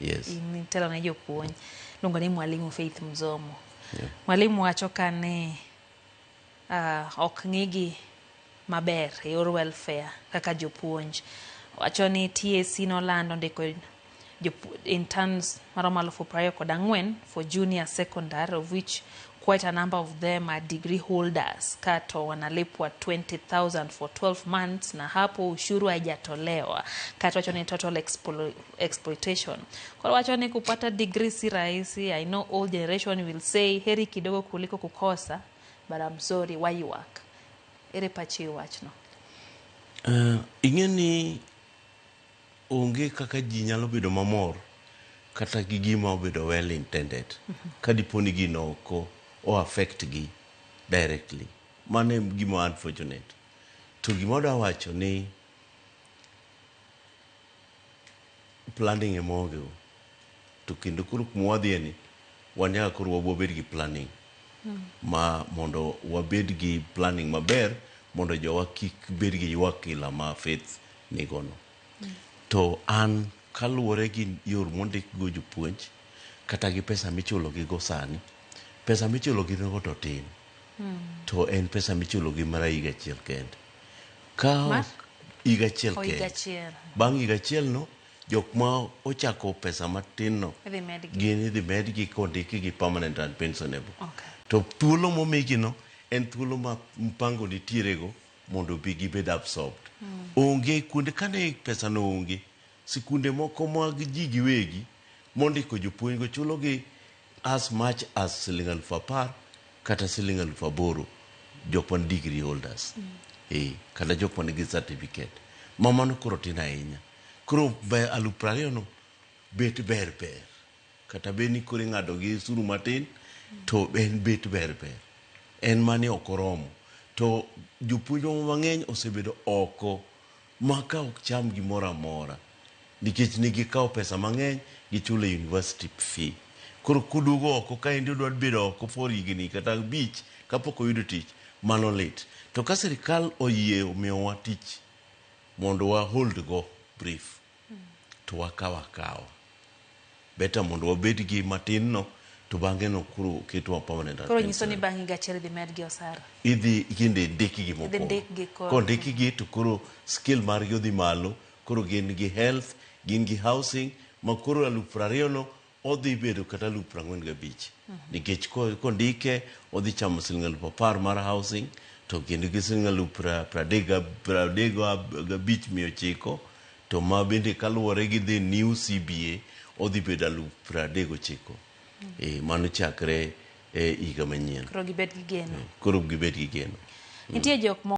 Yes. Telo ne jopuonj. Luongo ni Mwalimu Faith Mzomo. Yeah. Mwalimu wacho ka ni ok ng'igi maber e yor welfare kaka jopuonj. Wacho ni TSC nolando ndiko interns maromo 24,000 for junior secondary, of which quite a number of them are degree holders. Kato wanalipwa 20,000 for 12 months na hapo ushuru haijatolewa. Kato wacho ni total exploitation. Kwa wacho ni kupata degree si rahisi. I know old generation will say heri kidogo kuliko kukosa, but I'm sorry, why you work? Ere pachi wachno. Ingeni onge kaka ji nyalo bedo mamor kata gi gima obedo well intended kadiponi gino oko o affect gi directly. Mane gima unfortunate. To gima da wacho ni planning e moge to kendo kuro kumwadhie ni wanyaka kuro wabed gi planning ma mondo wabed gi planning maber mondo jowa kik bed gi ywak ila ma Faith nigono. To an kaluwore gi yor mondik go jopuonj kata gi pesa michulo gi go sani, pesa michulo gi go to tin. To en pesa michulo gi mara higa achiel kende. Ka higa achiel kende. Bang' higa achiel no, jok ma ochako pesa matin no, gin idhi medgi kondiki gi permanent and pensionable. Okay. To thuolo momigi no, en thuolo ma mpango nitiere go mondo bi gibed absorbed. Onge kuonde kane pesa no onge, sikunde moko mag ji giwegi mondiko jopuonj go chulo gi as much as Sh10,000 kata Sh8,000 jok man degree holders. Kata jok man gi certificate. Mamano koro tin ahinya. Koro 20,000 no bet ber. Kata beni koro ng'ado gi suru matin, to en bet ber. En mane okoromo. To jopuonj mang'eny osebedo oko maka ok cham gimoro amora nikech gikawo pesa mang'eny gichulo university fee. Koro kudugo oko ka indi udwa bedo oko for higni kata 5 kapok oyudo tich, mano lit. To ka sirikal oyie omiyowa tich mondo wa hold go brief, to wakawo. Beta mondo wabed gi matin no, to bang'e no kuro ketwa permanent. Koro nyiso ni bang' higa achiel idhi med gi osara. Idhi kinde ndiki gi moko. Kondiki gi to koro skill margi odhi malo. Koro gin gi health, gin gi housing, ma koro 20,000 no odhi bedo kata 45,000. Nikech kondike odhi chamo Sh10,000 mar housing, to kendo gi Sh35,900 to ma bende kaluwore gi the new CBA odhi bedo 39,000. Mano chakre higa manyien. Koro gibed gi geno. Koro gibed gi geno. Nitie jok